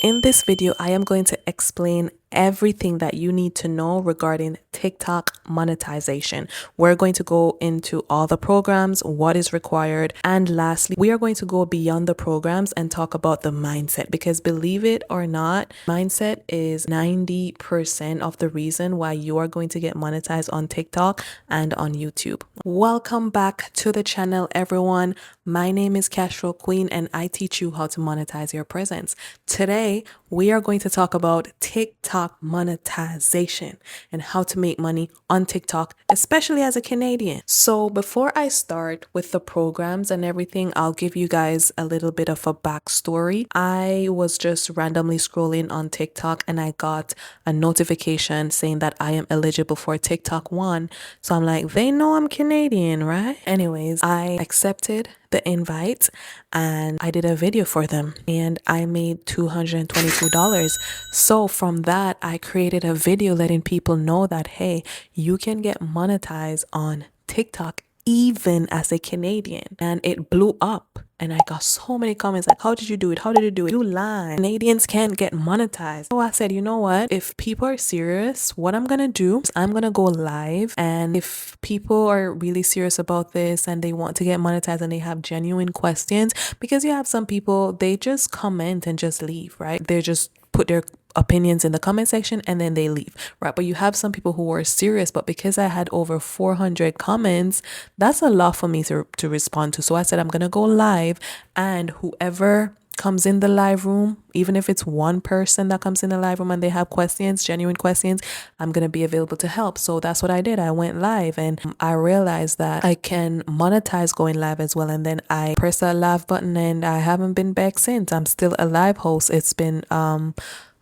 in this video, I am going to explain everything that you need to know regarding TikTok monetization. We're going to go into all the programs, what is required, and lastly, we are going to go beyond the programs and talk about the mindset, because believe it or not, mindset is 90% of the reason why you are going to get monetized on TikTok and on YouTube. Welcome back to the channel, everyone. My name is Cashflow Queen and I teach you how to monetize your presence. Today, we are going to talk about TikTok monetization and how to make money on TikTok, especially as a Canadian. So before I start with the programs and everything, I'll give you guys a little bit of a backstory. I was just randomly scrolling on TikTok and I got a notification saying that I am eligible for TikTok One. So I'm like, they know I'm Canadian, right? Anyways, I accepted the invite and I did a video for them and I made $222. So from that, I created a video letting people know that, hey, you can get monetized on TikTok even as a Canadian, and it blew up. And I got so many comments like, how did you do it? How did you do it? You lie. Canadians can't get monetized. So I said, you know what? If people are serious, what I'm going to do is I'm going to go live. And if people are really serious about this and they want to get monetized and they have genuine questions, because you have some people, they just comment and just leave, right? They're just put their opinions in the comment section and then they leave, right? But you have some people who are serious, but because I had over 400 comments, that's a lot for me to respond to. So I said, I'm going to go live, and whoever comes in the live room, even if it's one person that comes in the live room and they have questions, genuine questions, I'm going to be available to help. So that's what I did. I went live and I realized that I can monetize going live as well. And then I pressed that live button and I haven't been back since. I'm still a live host. It's been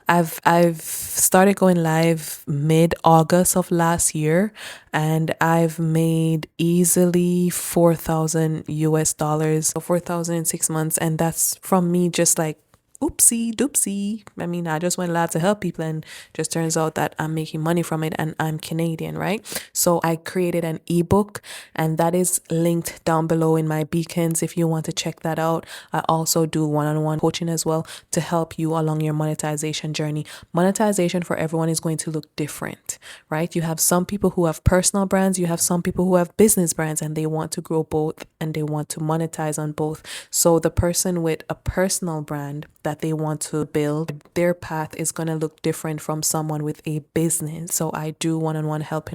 I've started going live mid-August of last year, and I've made easily 4,000 US dollars, so 4,000 in 6 months, and that's from me just like oopsie doopsie. I mean, I just went live to help people and just turns out that I'm making money from it, and I'm Canadian, right? So I created an ebook and that is linked down below in my beacons if you want to check that out. I also do one-on-one coaching as well to help you along your monetization journey. Monetization for everyone is going to look different, right? You have some people who have personal brands, you have some people who have business brands, and they want to grow both and they want to monetize on both. So the person with a personal brand that they want to build, their path is going to look different from someone with a business. So I do one-on-one help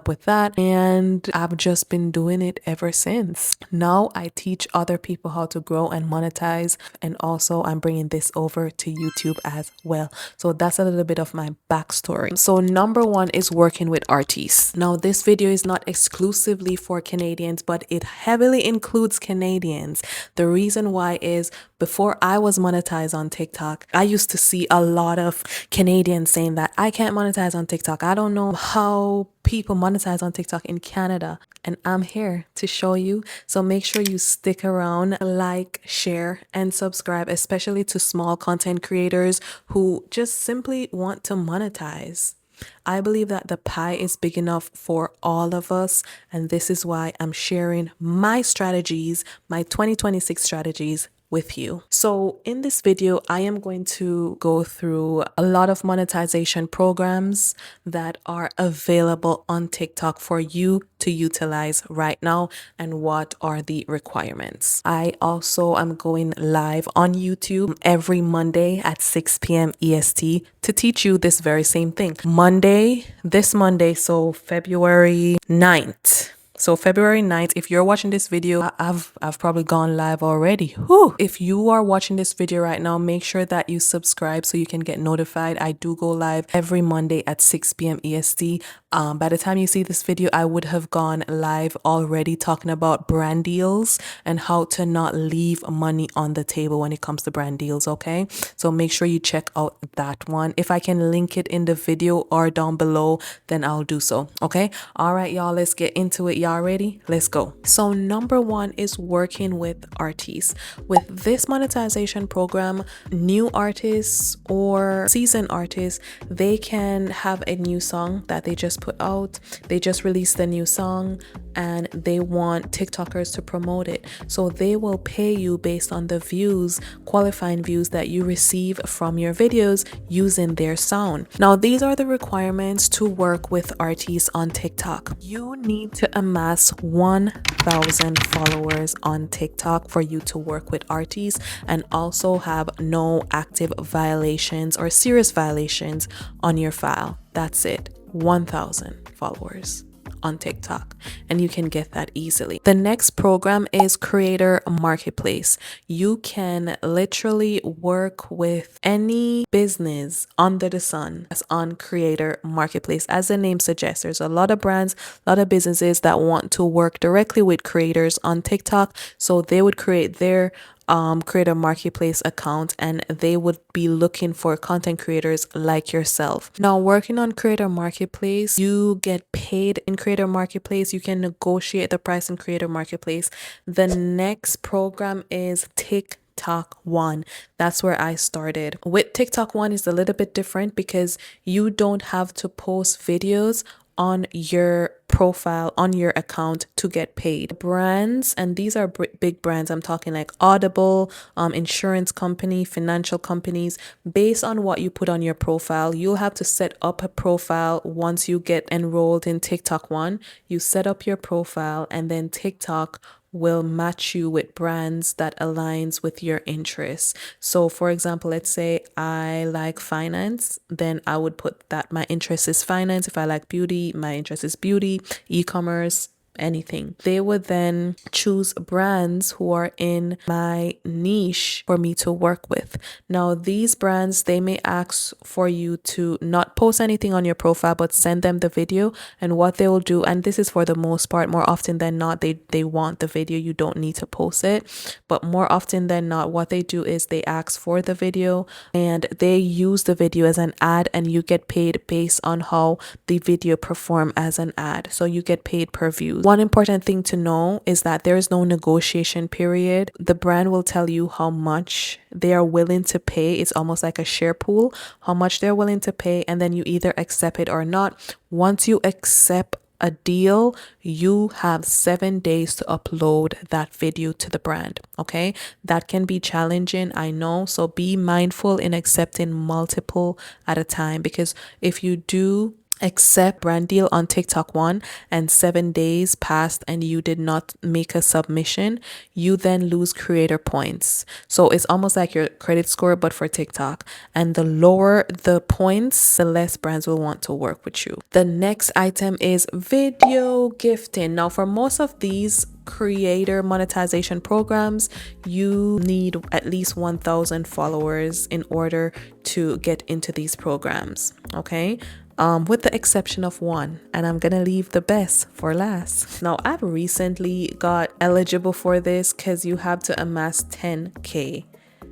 with that, and I've just been doing it ever since. Now I teach other people how to grow and monetize, and also I'm bringing this over to YouTube as well. So that's a little bit of my backstory. So number one is working with artists. Now this video is not exclusively for Canadians, but it heavily includes Canadians. The reason why is before I was monetized on TikTok, I used to see a lot of Canadians saying that I can't monetize on TikTok. I don't know how people monetize on TikTok in Canada. And I'm here to show you. So make sure you stick around, like, share, and subscribe, especially to small content creators who just simply want to monetize. I believe that the pie is big enough for all of us, and this is why I'm sharing my strategies, my 2026 strategies with you. So in this video, I am going to go through a lot of monetization programs that are available on TikTok for you to utilize right now and what are the requirements. I also am going live on YouTube every Monday at 6 p.m. EST to teach you this very same thing. This Monday, so February 9th. So February 9th, if you're watching this video, I've probably gone live already. Whew. If you are watching this video right now, make sure that you subscribe so you can get notified. I do go live every Monday at 6 p.m. EST. By the time you see this video, I would have gone live already talking about brand deals and how to not leave money on the table when it comes to brand deals, okay? So make sure you check out that one. If I can link it in the video or down below, then I'll do so, okay? All right, y'all, let's get into it. Y'all ready? Let's go. So number one is working with artists. With this monetization program, new artists or seasoned artists, they can have a new song that they just put out. They just released a new song and they want TikTokers to promote it. So they will pay you based on the views, qualifying views that you receive from your videos using their sound. Now, these are the requirements to work with artists on TikTok. You need to amass 1,000 followers on TikTok for you to work with artists, and also have no active violations or serious violations on your file. That's it. 1,000 followers on TikTok, and you can get that easily. The next program is Creator Marketplace. You can literally work with any business under the sun as on Creator Marketplace. As the name suggests, there's a lot of brands, a lot of businesses that want to work directly with creators on TikTok. So they would create their Creator Marketplace account, and they would be looking for content creators like yourself. Now, working on Creator Marketplace, you get paid in Creator Marketplace. You can negotiate the price in Creator Marketplace. The next program is TikTok One. That's where I started. With TikTok One is a little bit different because you don't have to post videos on your profile, on your account, to get paid. Brands, and these are big brands, I'm talking like Audible, insurance company, financial companies, based on what you put on your profile, you'll have to set up a profile. Once you get enrolled in TikTok One, you set up your profile, and then TikTok will match you with brands that aligns with your interests. So for example, let's say I like finance, then I would put that my interest is finance. If I like beauty, my interest is beauty, e-commerce, anything. They would then choose brands who are in my niche for me to work with. Now, these brands, they may ask for you to not post anything on your profile, but send them the video. And what they will do, and this is for the most part, more often than not, they want the video. You don't need to post it. But more often than not, what they do is they ask for the video, and they use the video as an ad, and you get paid based on how the video perform as an ad. So you get paid per view. One important thing to know is that there is no negotiation period. The brand will tell you how much they are willing to pay. It's almost like a share pool, how much they're willing to pay, and then you either accept it or not. Once you accept a deal, you have 7 days to upload that video to the brand. Okay, that can be challenging, I know, so be mindful in accepting multiple at a time, because if you do accept brand deal on TikTok One and 7 days passed and you did not make a submission, you then lose creator points. So it's almost like your credit score, but for TikTok. And the lower the points, the less brands will want to work with you. The next item is video gifting. Now, for most of these creator monetization programs, you need at least 1,000 followers in order to get into these programs. Okay, with the exception of one, and I'm gonna leave the best for last. Now, I've recently got eligible for this because you have to amass 10K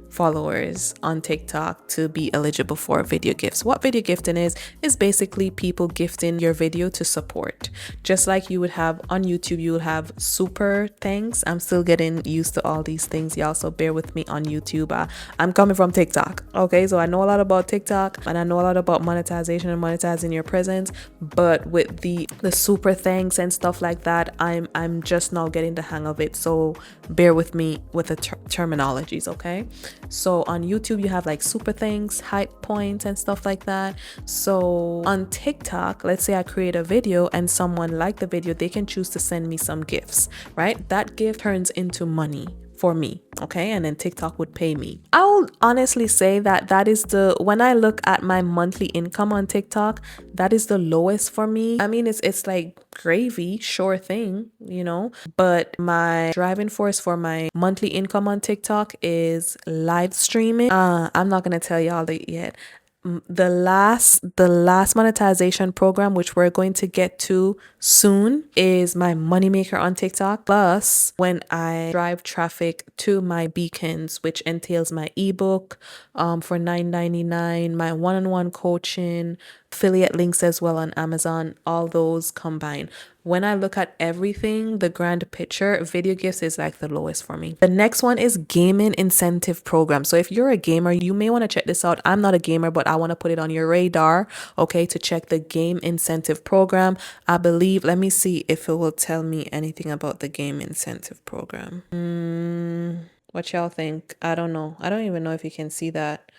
followers on TikTok to be eligible for video gifts. What video gifting is basically people gifting your video to support. Just like you would have on YouTube, you would have super thanks. I'm still getting used to all these things, y'all, so bear with me on YouTube. I'm coming from TikTok, okay? So I know a lot about TikTok, and I know a lot about monetization and monetizing your presence, but with the super thanks and stuff like that, I'm just now getting the hang of it. So bear with me with the terminologies, okay? So on YouTube, you have like super thanks, hype points, and stuff like that. So on TikTok, let's say I create a video and someone liked the video, they can choose to send me some gifts, right? That gift turns into money for me, okay? And then TikTok would pay me. I'll honestly say that is when I look at my monthly income on TikTok, that is the lowest for me. I mean, it's like gravy, sure thing, you know, but my driving force for my monthly income on TikTok is live streaming. I'm not gonna tell y'all that yet. The last monetization program, which we're going to get to soon, is my moneymaker on TikTok. Plus, when I drive traffic to my beacons, which entails my ebook for $9.99, my one-on-one coaching, affiliate links as well on Amazon, all those combined. When I look at everything, the grand picture, video gifts is like the lowest for me. The next one is gaming incentive program. So if you're a gamer, you may want to check this out. I'm not a gamer, but I want to put it on your radar, okay, to check the game incentive program. I believe, let me see if it will tell me anything about the game incentive program. What y'all think? I don't know. I don't even know if you can see that.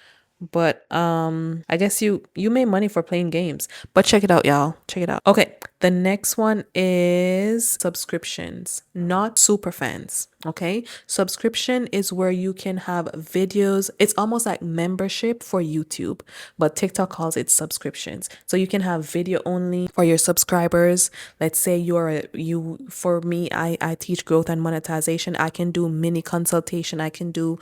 But I guess you made money for playing games. But check it out, y'all. Check it out. Okay, the next one is subscriptions, not super fans. Okay, subscription is where you can have videos. It's almost like membership for YouTube, but TikTok calls it subscriptions. So you can have video only for your subscribers. Let's say for me, I teach growth and monetization. I can do mini consultation. I can do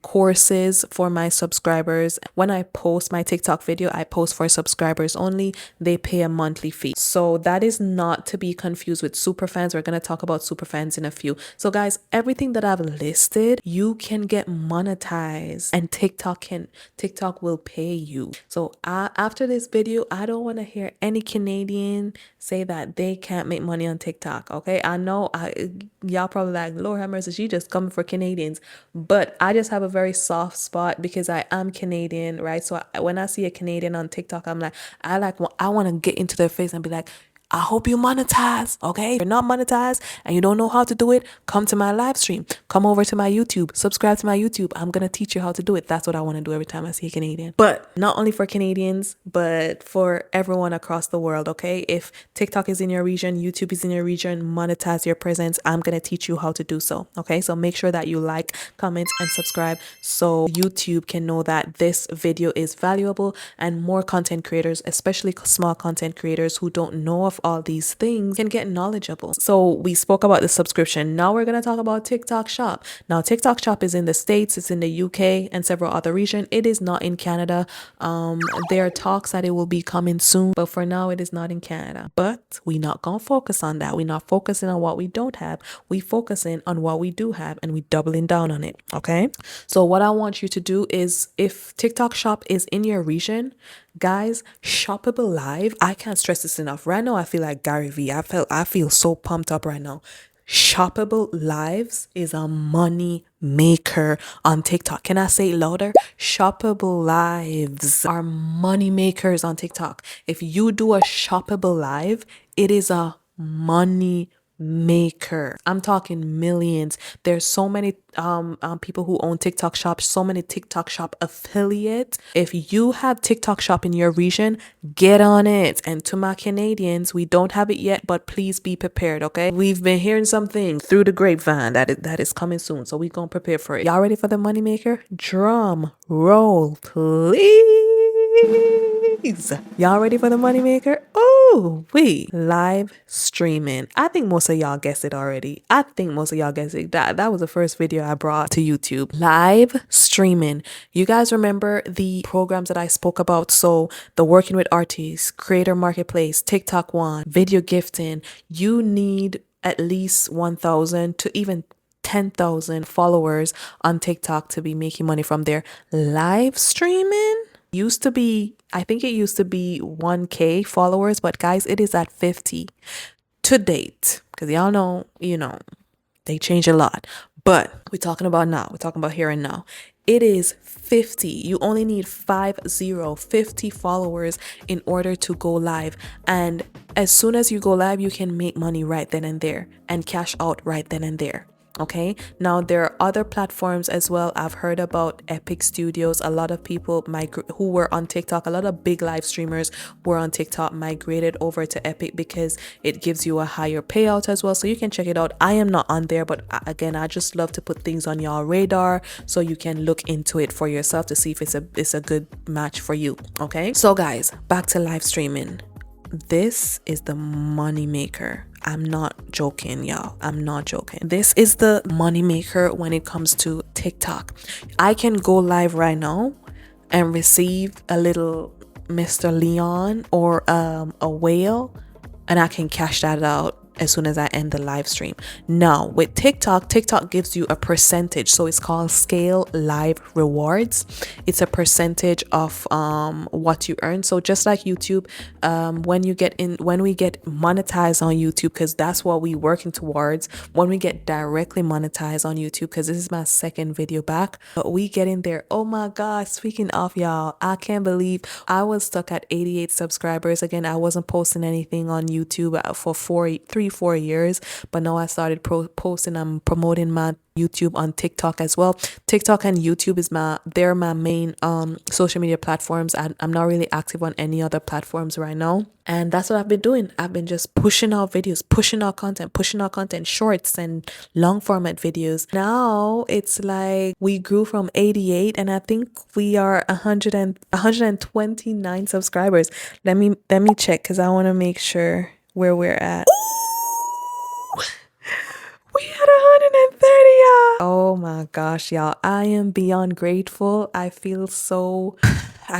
courses for my subscribers. When I post my TikTok video, I post for subscribers only. They pay a monthly fee. So that is not to be confused with super fans. We're going to talk about super fans in a few. So guys, everything that I've listed, you can get monetized, and TikTok will pay you. So after this video, I don't want to hear any Canadian say that they can't make money on TikTok. Okay, I know y'all probably like, Lord have mercy, she just coming for Canadians, but I just have a very soft spot because I am Canadian, right? So when I see a Canadian on TikTok, I'm like, I want to get into their face and be like, I hope you monetize, okay? If you're not monetized and you don't know how to do it, come to my live stream. Come over to my YouTube. Subscribe to my YouTube. I'm going to teach you how to do it. That's what I want to do every time I see a Canadian. But not only for Canadians, but for everyone across the world, okay? If TikTok is in your region, YouTube is in your region, monetize your presence. I'm going to teach you how to do so, okay? So make sure that you like, comment, and subscribe so YouTube can know that this video is valuable and more content creators, especially small content creators who don't know of all these things, can get knowledgeable. So we spoke about the subscription. Now we're going to talk about TikTok Shop. Now TikTok Shop is in the States, it's in the UK and several other regions. It is not in Canada. There are talks that it will be coming soon, but for now it is not in Canada. But we're not going to focus on that. We're not focusing on what we don't have. We focusing on what we do have, and we doubling down on it, okay? So what I want you to do is, if TikTok Shop is in your region, guys, shoppable live, I can't stress this enough. Right now I feel like Gary V. I feel so pumped up right now. Shoppable lives is a money maker on TikTok. Can I say it louder? Shoppable lives are money makers on TikTok. If you do a shoppable live, it is a money maker. I'm talking millions. There's so many people who own TikTok shops, so many TikTok shop affiliates. If you have TikTok shop in your region, get on it. And to my Canadians, we don't have it yet, but please be prepared, okay? We've been hearing something through the grapevine that is coming soon, so we're gonna prepare for it. Y'all ready for the moneymaker? Drum roll, please. Y'all ready for the moneymaker? Oh, live streaming. I think most of y'all guessed it already. That was the first video I brought to YouTube. Live streaming. You guys remember the programs that I spoke about? So the working with artists, creator marketplace, TikTok one, video gifting. You need at least 1,000 to even 10,000 followers on TikTok to be making money from there. Live streaming I think it used to be 1K followers, but guys, it is at 50 to date, because y'all know, they change a lot, but we're talking about here and now. It is 50. You only need 50 followers in order to go live. And as soon as you go live, you can make money right then and there and cash out right then and there. Okay, now there are other platforms as well. I've heard about Epic Studios. A lot of people who were on TikTok, a lot of big live streamers were on TikTok, migrated over to Epic because it gives you a higher payout as well. So you can check it out. I am not on there, but again, I just love to put things on your radar so you can look into it for yourself to see if it's a good match for you. Okay, so guys, back to live streaming. This is the money maker. I'm not joking, y'all. I'm not joking. This is the money maker when it comes to TikTok. I can go live right now and receive a little Mr. Leon or a whale, and I can cash that out as soon as I end the live stream. Now with TikTok, TikTok gives you a percentage, so it's called scale live rewards. It's a percentage of what you earn. So just like YouTube, when we get monetized on YouTube, because that's what we're working towards, when we get directly monetized on YouTube, because this is my second video back, but we get in there. Oh my god, speaking of, y'all, I can't believe I was stuck at 88 subscribers. Again, I wasn't posting anything on YouTube for 4 years, but now I started posting. I'm promoting my YouTube on TikTok as well. TikTok and YouTube is they're my main social media platforms. I'm not really active on any other platforms right now, and that's what I've been doing. I've been just pushing out videos, pushing out content, shorts and long format videos. Now it's like we grew from 88 and I think we are 129 subscribers. Let me check, because I want to make sure where we're at. We had 130, y'all. Oh my gosh, y'all. I am beyond grateful. I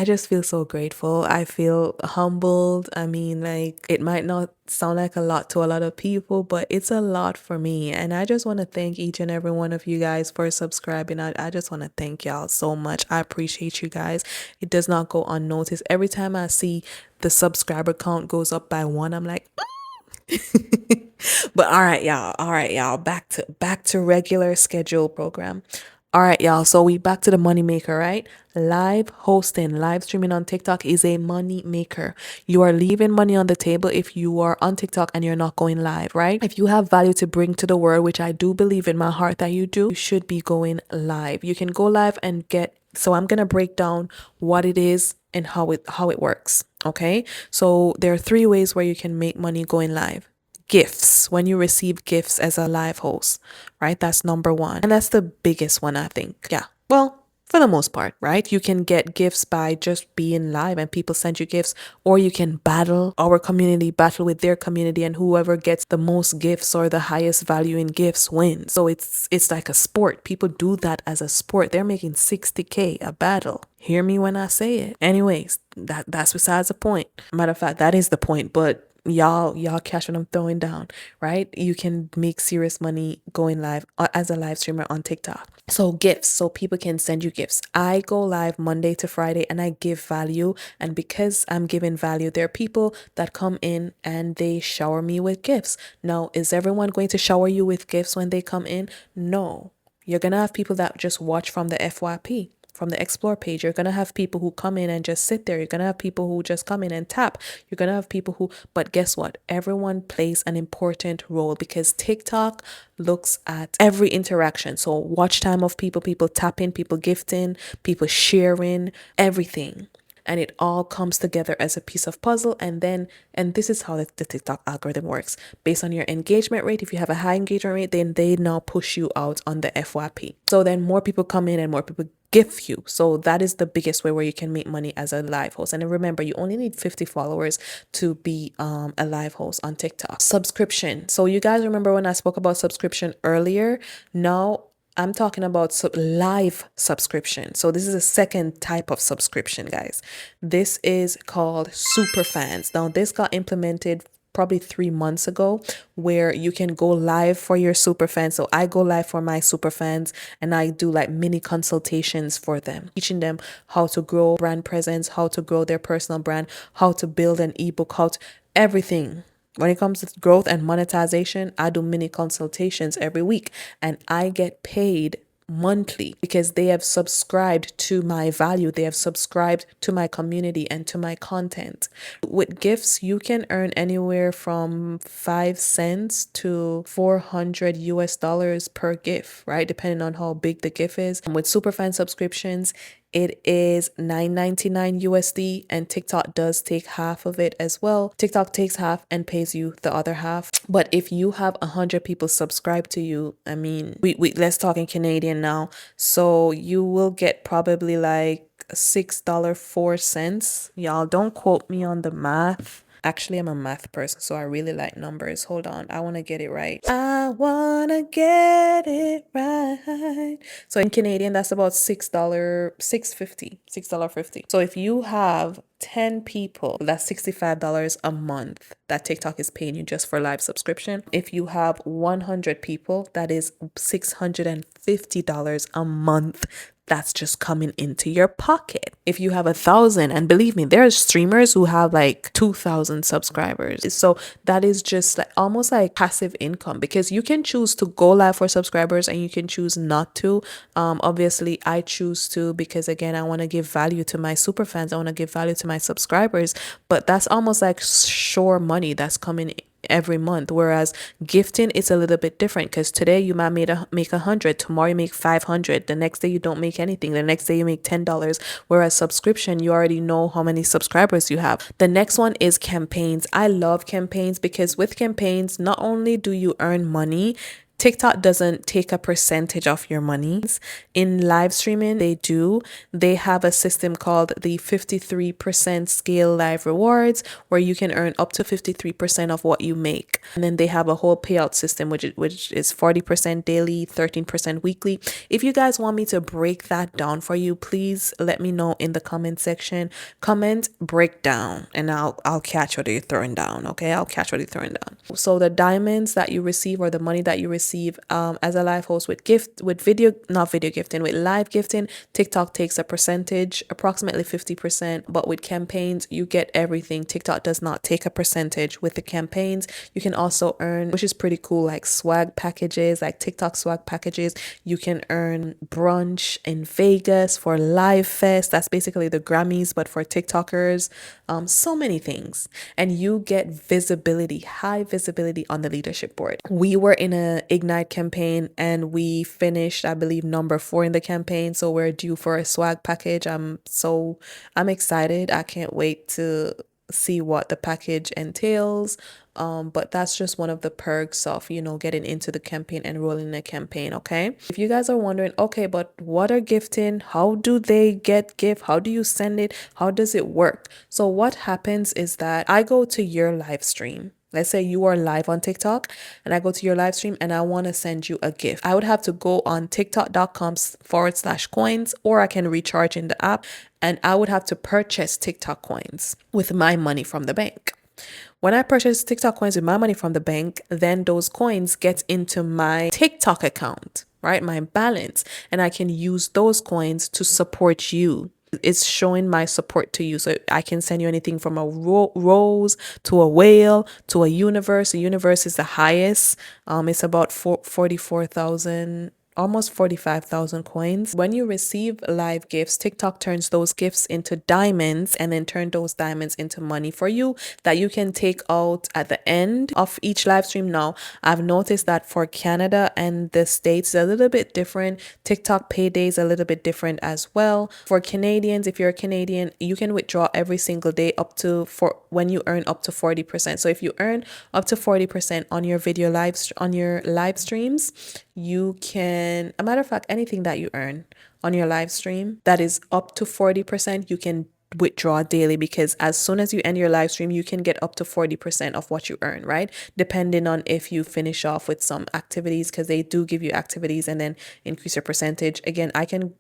just feel so grateful. I feel humbled. I mean, like, it might not sound like a lot to a lot of people, but it's a lot for me. And I just want to thank each and every one of you guys for subscribing. I just want to thank y'all so much. I appreciate you guys. It does not go unnoticed. Every time I see the subscriber count goes up by one, I'm like, but all right, y'all, back to regular schedule program. All right, y'all, so we back to the money maker, right? Live hosting, live streaming on TikTok is a money maker. You are leaving money on the table if you are on TikTok and you're not going live, right? If you have value to bring to the world, which I do believe in my heart that you do, you should be going live. You can go live and so I'm gonna break down what it is and how it works. Okay, so there are 3 ways where you can make money going live. Gifts, when you receive gifts as a live host, right? That's number 1, and that's the biggest one, I think. Yeah, well, for the most part, right? You can get gifts by just being live and people send you gifts, or you can battle with their community, and whoever gets the most gifts or the highest value in gifts wins. So it's like a sport. People do that as a sport. They're making 60K a battle. Hear me when I say it. Anyways, that's besides the point. Matter of fact, that is the point, but y'all catch what I'm throwing down, right? You can make serious money going live as a live streamer on TikTok. So gifts, so people can send you gifts. I go live Monday to Friday and I give value, and because I'm giving value, there are people that come in and they shower me with gifts. Now, is everyone going to shower you with gifts when they come in? No. You're gonna have people that just watch from the FYP, from the explore page. You're going to have people who come in and just sit there. You're going to have people who just come in and tap. You're going to have people but guess what? Everyone plays an important role, because TikTok looks at every interaction. So watch time of people tapping, people gifting, people sharing, everything. And it all comes together as a piece of puzzle. And this is how the TikTok algorithm works. Based on your engagement rate, if you have a high engagement rate, then they now push you out on the FYP. So then more people come in and more people gift you. So that is the biggest way where you can make money as a live host. And remember, you only need 50 followers to be a live host on TikTok. Subscription. So you guys remember when I spoke about subscription earlier? Now I'm talking about live subscription. So this is a second type of subscription, guys. This is called super fans. Now this got implemented probably 3 months ago, where you can go live for your super fans. So I go live for my super fans and I do like mini consultations for them, teaching them how to grow brand presence, how to grow their personal brand, how to build an ebook, everything. When it comes to growth and monetization, I do mini consultations every week and I get paid monthly because they have subscribed to my value. They have subscribed to my community and to my content. With gifts, you can earn anywhere from 5 cents to $400 per gift, right? Depending on how big the gift is. And with superfan subscriptions, it is $9.99 and TikTok does take half of it as well. TikTok takes half and pays you the other half. But if you have 100 people subscribe to you, I mean, we let's talk in Canadian now. So you will get probably like $6.04. Y'all don't quote me on the math. Actually, I'm a math person, so I really like numbers. Hold on, I want to get it right. I want to get it right. So in Canadian, that's about $6, $6.50. So if you have 10 people, that's $65 a month that TikTok is paying you just for live subscription. If you have 100 people, that is $650 a month. That's just coming into your pocket. If you have 1,000, and believe me, there's streamers who have like 2,000 subscribers. So that is just like almost like passive income, because you can choose to go live for subscribers and you can choose not to. Obviously, I choose to because again, I want to give value to my super fans. I want to give value to my subscribers, but that's almost like sure money that's coming every month, whereas gifting is a little bit different, because today you might make 100, tomorrow you make 500, the next day you don't make anything, the next day you make $10, whereas subscription, you already know how many subscribers you have. The next one is campaigns. I love campaigns because with campaigns, not only do you earn money, TikTok doesn't take a percentage of your money. In live streaming, they do. They have a system called the 53% scale live rewards, where you can earn up to 53% of what you make. And then they have a whole payout system, which is 40% daily, 13% weekly. If you guys want me to break that down for you, please let me know in the comment section. Comment breakdown, and I'll catch what you're throwing down. Okay, I'll catch what you're throwing down. So the diamonds that you receive, or the money that you receive as a live host with live gifting, TikTok takes a percentage, approximately 50%. But with campaigns, you get everything. TikTok does not take a percentage. With the campaigns, you can also earn, which is pretty cool, like swag packages, like TikTok swag packages. You can earn brunch in Vegas for Live Fest. That's basically the Grammys, but for TikTokers. So many things. And you get visibility, high visibility on the leadership board. We were in a Ignite campaign and we finished, I believe, number 4 in the campaign. So we're due for a swag package. I'm excited. I can't wait to see what the package entails. But that's just one of the perks of, getting into the campaign, enrolling in a campaign. Okay. If you guys are wondering, okay, but what are gifting? How do they get gift? How do you send it? How does it work? So what happens is that I go to your live stream. Let's say you are live on TikTok and I go to your live stream and I want to send you a gift. I would have to go on tiktok.com/coins, or I can recharge in the app, and I would have to purchase TikTok coins with my money from the bank. When I purchase TikTok coins with my money from the bank, then those coins get into my TikTok account, right? My balance, and I can use those coins to support you. It's showing my support to you. So I can send you anything from a rose to a whale to a universe. A universe is the highest. It's about 44,000, almost 45,000 coins. When you receive live gifts, TikTok turns those gifts into diamonds, and then turn those diamonds into money for you that you can take out at the end of each live stream. Now, I've noticed that for Canada and the States, it's a little bit different. TikTok payday is a little bit different as well. For Canadians, if you're a Canadian, you can withdraw every single day when you earn up to 40%. So if you earn up to 40% on your live streams, you can, a matter of fact, anything that you earn on your live stream that is up to 40%, you can withdraw daily, because as soon as you end your live stream, you can get up to 40% of what you earn, right? Depending on if you finish off with some activities, because they do give you activities and then increase your percentage. Again,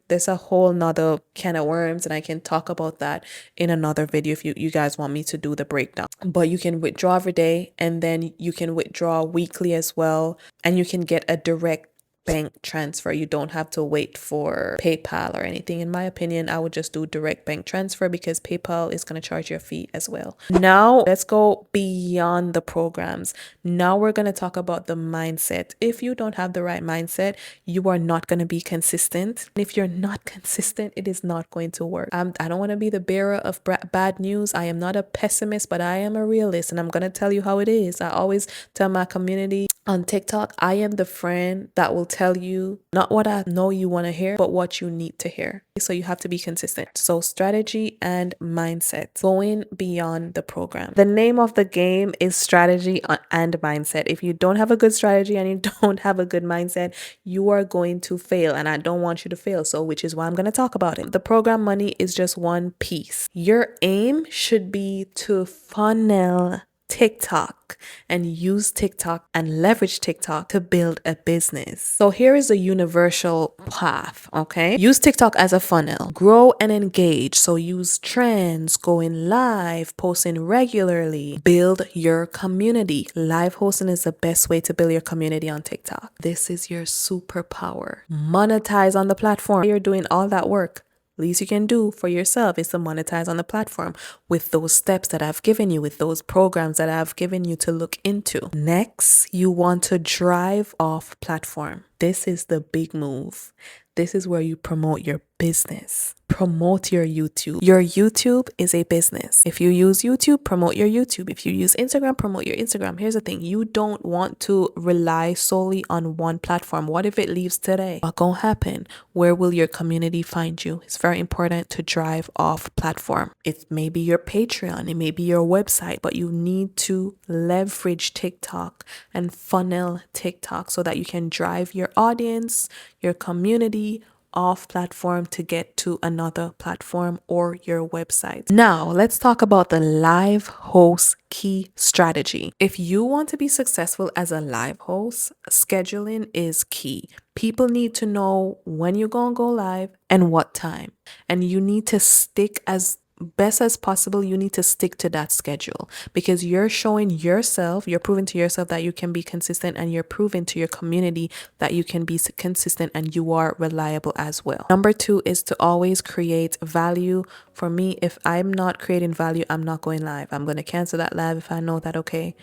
there's a whole nother can of worms, and I can talk about that in another video if you guys want me to do the breakdown. But you can withdraw every day, and then you can withdraw weekly as well, and you can get a direct bank transfer. You don't have to wait for PayPal or anything. In my opinion, I would just do direct bank transfer, because PayPal is going to charge you a fee as well. Now let's go beyond the programs. Now we're going to talk about the mindset. If you don't have the right mindset, you are not going to be consistent. And if you're not consistent, it is not going to work. I don't want to be the bearer of bad news. I am not a pessimist, but I am a realist, and I'm going to tell you how it is. I always tell my community, On TikTok, I am the friend that will tell you not what I know you want to hear, but what you need to hear. So you have to be consistent. So strategy and mindset, going beyond the program. The name of the game is strategy and mindset. If you don't have a good strategy and you don't have a good mindset, you are going to fail. And I don't want you to fail. So which is why I'm going to talk about it. The program money is just one piece. Your aim should be to funnel TikTok and use TikTok and leverage TikTok to build a business. So here is a universal path, okay? Use TikTok as a funnel. Grow and engage. So use trends, going live, posting regularly. Build your community. Live hosting is the best way to build your community on TikTok. This is your superpower. Monetize on the platform. You're doing all that work. Least you can do for yourself is to monetize on the platform with those steps that I've given you, with those programs that I've given you to look into. Next, you want to drive off platform. This is the big move. This is where you promote your business. Promote your YouTube. Your YouTube is a business. If you use YouTube, promote your YouTube. If you use Instagram, promote your Instagram. Here's the thing. You don't want to rely solely on one platform. What if it leaves today? What's gonna happen? Where will your community find you? It's very important to drive off platform. It may be your Patreon. It may be your website, but you need to leverage TikTok and funnel TikTok so that you can drive your audience, your community off platform to get to another platform or your website. Now, let's talk about the live host key strategy. If you want to be successful as a live host, scheduling is key. People need to know when you're going to go live and what time. And you need to stick as best as possible. You need to stick to that schedule because you're showing yourself, you're proving to yourself that you can be consistent, and you're proving to your community that you can be consistent and you are reliable as well. Number 2 is to always create value. For me, if I'm not creating value, I'm not going live. I'm going to cancel that live if I know that, okay,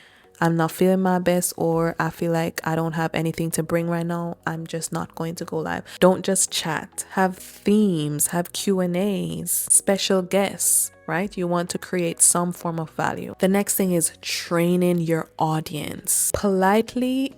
I'm not feeling my best, or I feel like I don't have anything to bring right now. I'm just not going to go live. Don't just chat. Have themes, have Q&As, special guests, right? You want to create some form of value. The next thing is training your audience. Politely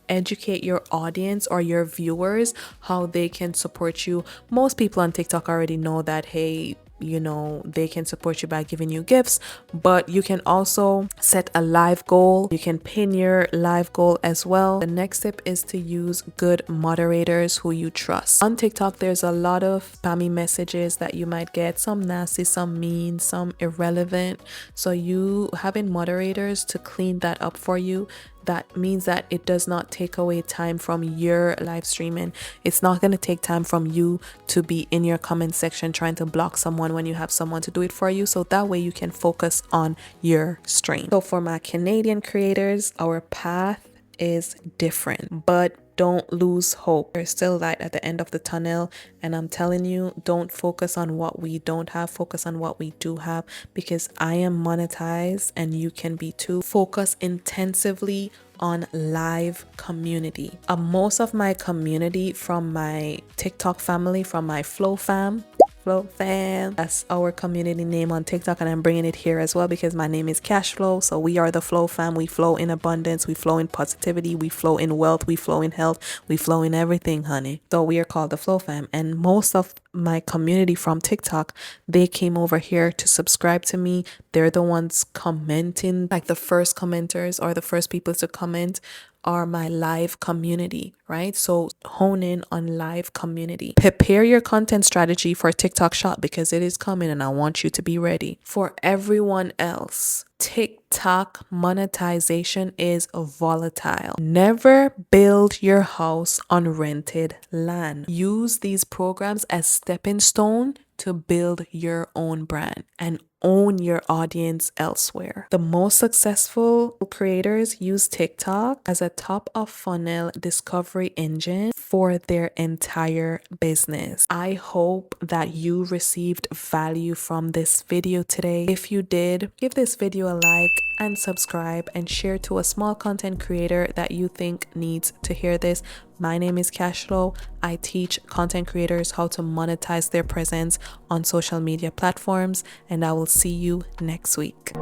educate your audience or your viewers how they can support you. Most people on TikTok already know that, hey, you know, they can support you by giving you gifts, but you can also set a live goal. You can pin your live goal as well. The next step is to use good moderators who you trust. On TikTok, there's a lot of spammy messages that you might get, some nasty, some mean, some irrelevant. So you having moderators to clean that up for you, that means that it does not take away time from your live streaming. It's not going to take time from you to be in your comment section trying to block someone when you have someone to do it for you. So that way you can focus on your stream. So for my Canadian creators, our path is different, but don't lose hope. There's still light at the end of the tunnel, and I'm telling you, don't focus on what we don't have, focus on what we do have, because I am monetized and you can be too. Focus intensively on live community. Most of my community from my TikTok family, from my Flow fam, that's our community name on TikTok, and I'm bringing it here as well because my name is Cashflow. So we are the Flow fam. We flow in abundance, we flow in positivity, we flow in wealth, we flow in health, we flow in everything, honey. So we are called the Flow fam, and most of my community from TikTok, they came over here to subscribe to me. They're the ones commenting, like the first commenters or the first people to comment are my live community, right? So hone in on live community. Prepare your content strategy for TikTok Shop because it is coming and I want you to be ready. For everyone else, TikTok monetization is volatile. Never build your house on rented land. Use these programs as stepping stone to build your own brand and own your audience elsewhere. The most successful creators use TikTok as a top of funnel discovery engine for their entire business. I hope that you received value from this video today. If you did, give this video a like and subscribe and share to a small content creator that you think needs to hear this. My name is Cashflow. I teach content creators how to monetize their presence on social media platforms, and I will see you next week.